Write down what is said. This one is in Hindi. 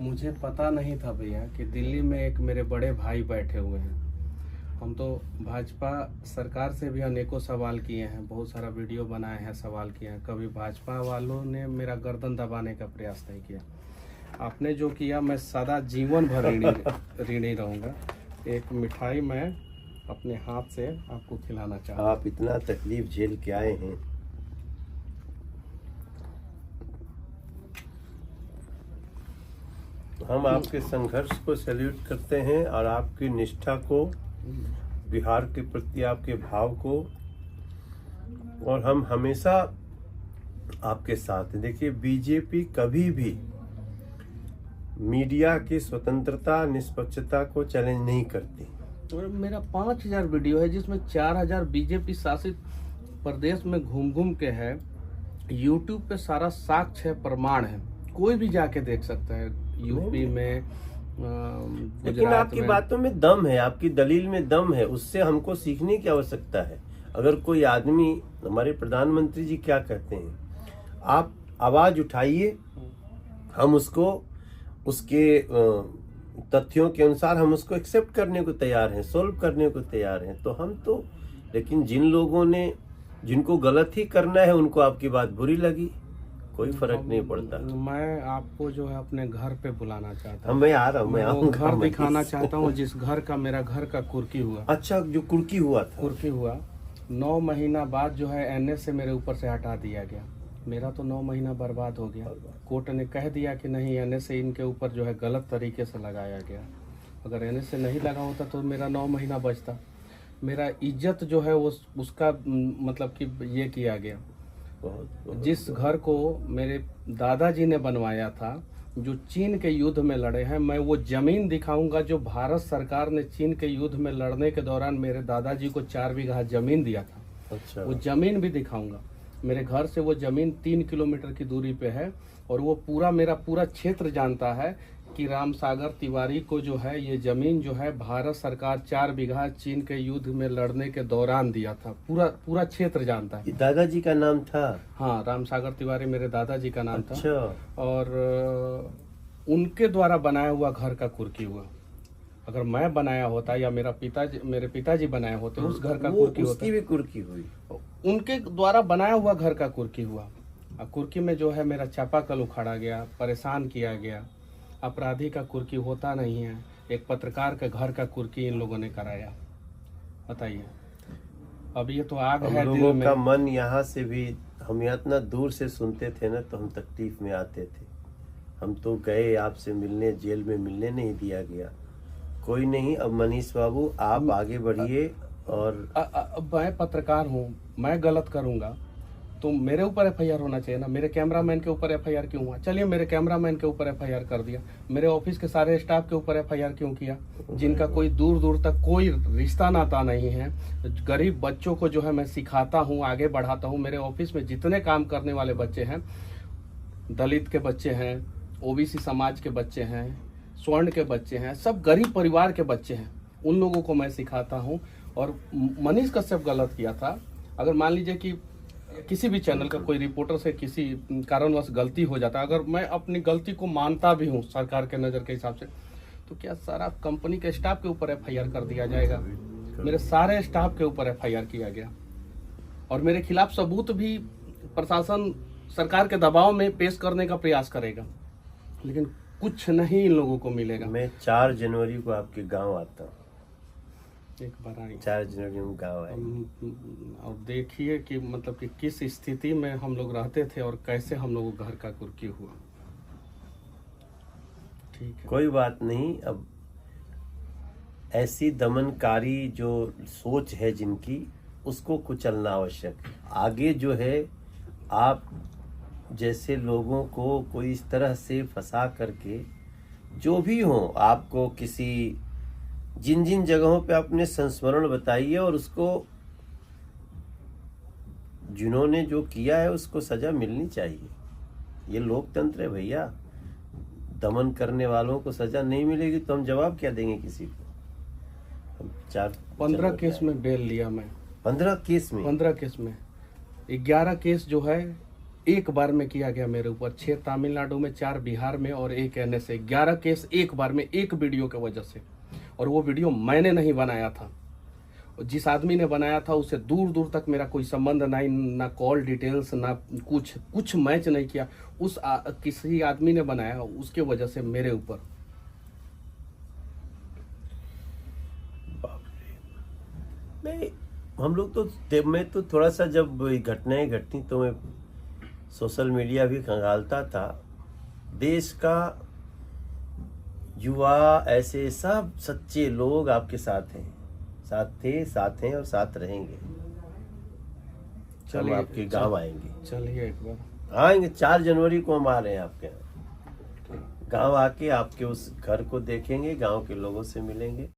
मुझे पता नहीं था भैया कि दिल्ली में एक मेरे बड़े भाई बैठे हुए हैं। हम तो भाजपा सरकार से भी अनेकों सवाल किए हैं, बहुत सारा वीडियो बनाए हैं, सवाल किए हैं। कभी भाजपा वालों ने मेरा गर्दन दबाने का प्रयास नहीं किया। आपने जो किया मैं सदा जीवन भर ऋणी रहूँगा। एक मिठाई मैं अपने हाथ से आपको खिलाना चाहता हूँ। आप इतना तकलीफ झेल के आए हैं, हम आपके संघर्ष को सैल्यूट करते हैं और आपकी निष्ठा को, बिहार के प्रति आपके भाव को, और हम हमेशा आपके साथ हैं। देखिए, बीजेपी कभी भी मीडिया की स्वतंत्रता, निष्पक्षता को चैलेंज नहीं करती। और मेरा 5000 वीडियो है जिसमें 4000 बीजेपी शासित प्रदेश में घूम घूम के है। यूट्यूब पे सारा साक्ष्य है, प्रमाण है, कोई भी जाके देख सकता है। यूपी में, लेकिन आपकी बातों में दम है, आपकी दलील में दम है, उससे हमको सीखने की आवश्यकता है। अगर कोई आदमी, हमारे प्रधानमंत्री जी क्या कहते हैं, आप आवाज उठाइए, हम उसको उसके तथ्यों के अनुसार हम उसको एक्सेप्ट करने को तैयार हैं, सोल्व करने को तैयार हैं। तो हम तो, लेकिन जिन लोगों ने, जिनको गलत ही करना है, उनको आपकी बात बुरी लगी, कोई फर्क नहीं पड़ता। मैं आपको जो है अपने घर पे बुलाना चाहता हूँ। मैं आ रहा हूँ, मैं आऊँगा। घर दिखाना चाहता हूँ जिस घर का मेरा घर का कुर्की हुआ। अच्छा, जो कुर्की हुआ था, कुर्की हुआ 9 महीना बाद जो है एनएस से मेरे ऊपर से हटा दिया गया। मेरा तो 9 महीना बर्बाद हो गया। कोर्ट ने कह दिया कि नहीं, एनएस से इनके ऊपर जो है गलत तरीके से लगाया गया। अगर एनएस से नहीं लगा होता तो मेरा 9 महीना बचता। मेरा इज्जत जो है वो उसका मतलब कि ये किया गया। जिस घर को मेरे दादाजी ने बनवाया था, जो चीन के युद्ध में लड़े हैं, मैं वो जमीन दिखाऊंगा जो भारत सरकार ने चीन के युद्ध में लड़ने के दौरान मेरे दादाजी को 4 बीघा जमीन दिया था। अच्छा, वो जमीन भी दिखाऊंगा। मेरे घर से वो जमीन 3 किलोमीटर की दूरी पे है और वो पूरा मेरा पूरा क्षेत्र जानता है कि रामसागर तिवारी को जो है ये जमीन जो है भारत सरकार 4 बीघा चीन के युद्ध में लड़ने के दौरान दिया था। पूरा क्षेत्र जानता है। दादाजी का नाम था? हाँ, रामसागर तिवारी मेरे दादाजी का नाम अच्छा। था। और उनके द्वारा बनाया हुआ घर का कुर्की हुआ। अगर मैं बनाया होता या मेरे पिताजी बनाए होते उस घर का कुर्की होता। उसकी भी कुर्की हुई? उनके द्वारा बनाया हुआ घर का कुर्की हुआ। कुर्की में जो है मेरा चापाकल उखाड़ा गया, परेशान किया गया। अपराधी का कुर्की होता नहीं है, एक पत्रकार के घर का कुर्की इन लोगों ने कराया। बताइए, अब ये तो आग है हम दिल लोगों में। का मन यहाँ से भी, हम यहाँ इतना दूर से सुनते थे ना, तो हम तकलीफ में आते थे। हम तो गए आपसे मिलने, जेल में मिलने नहीं दिया गया। कोई नहीं, अब मनीष बाबू आप आगे बढ़िए। और मैं पत्रकार हूँ, मैं गलत करूंगा तो मेरे ऊपर एफआईआर होना चाहिए ना। मेरे कैमरामैन के ऊपर एफआईआर क्यों हुआ? चलिए, मेरे कैमरामैन के ऊपर एफआईआर कर दिया। मेरे ऑफिस के सारे स्टाफ के ऊपर एफआईआर क्यों किया, जिनका कोई दूर दूर तक कोई रिश्ता नाता नहीं है? गरीब बच्चों को जो है मैं सिखाता हूँ, आगे बढ़ाता हूँ। मेरे ऑफिस में जितने काम करने वाले बच्चे हैं, दलित के बच्चे हैं, ओबीसी समाज के बच्चे हैं, स्वर्ण के बच्चे हैं, सब गरीब परिवार के बच्चे हैं। उन लोगों को मैं सिखाता हूँ। और मनीष कश्यप गलत किया था। अगर मान लीजिए कि किसी भी चैनल का कोई रिपोर्टर से किसी कारणवश गलती हो जाता, अगर मैं अपनी गलती को मानता भी हूँ सरकार के नज़र के हिसाब से, तो क्या सारा कंपनी के स्टाफ के ऊपर एफआईआर कर दिया जाएगा? मेरे सारे स्टाफ के ऊपर एफआईआर किया गया और मेरे खिलाफ सबूत भी प्रशासन सरकार के दबाव में पेश करने का प्रयास करेगा, लेकिन कुछ नहीं इन लोगों को मिलेगा। मैं 4 जनवरी को आपके गांव आता हूँ। एक बार आएंगे 4 जनवरी में गाँव आए और देखिए कि मतलब कि किस स्थिति में हम लोग रहते थे और कैसे हम लोगों को घर का कुर्की हुआ। ठीक है, कोई बात नहीं। अब ऐसी दमनकारी जो सोच है जिनकी, उसको कुचलना आवश्यक है। आगे जो है, आप जैसे लोगों को कोई इस तरह से फंसा करके, जो भी हो, आपको किसी जिन जिन जगहों पे अपने संस्मरण बताइए और उसको, जिन्होंने जो किया है उसको सजा मिलनी चाहिए। ये लोकतंत्र है भैया। दमन करने वालों को सजा नहीं मिलेगी तो हम जवाब क्या देंगे किसी को? हम 15 केस में बेल लिया मैं। 15 केस में? 15 केस में 11 केस जो है एक बार में किया गया मेरे ऊपर। 6 तमिलनाडु में, 4 बिहार में और 1 NSA, 11 केस एक बार में, एक वीडियो की वजह से। और वो वीडियो मैंने नहीं बनाया था, जिस आदमी ने बनाया था उससे दूर दूर तक मेरा कोई संबंध नहीं, ना कॉल डिटेल्स, ना कुछ मैच नहीं किया। किसी आदमी ने बनाया, उसके वजह से मेरे ऊपर। नहीं, हम लोग तो, मैं तो थोड़ा सा जब घटनाएं घटती तो मैं सोशल मीडिया भी खंगालता था। देश का युवा, ऐसे सब सच्चे लोग आपके साथ हैं, साथ थे, साथ हैं और साथ रहेंगे। हम आपके गांव आएंगे। चलिए एक बार आएंगे, 4 जनवरी को हम आ रहे हैं आपके यहाँ। गांव आके आपके उस घर को देखेंगे, गांव के लोगों से मिलेंगे।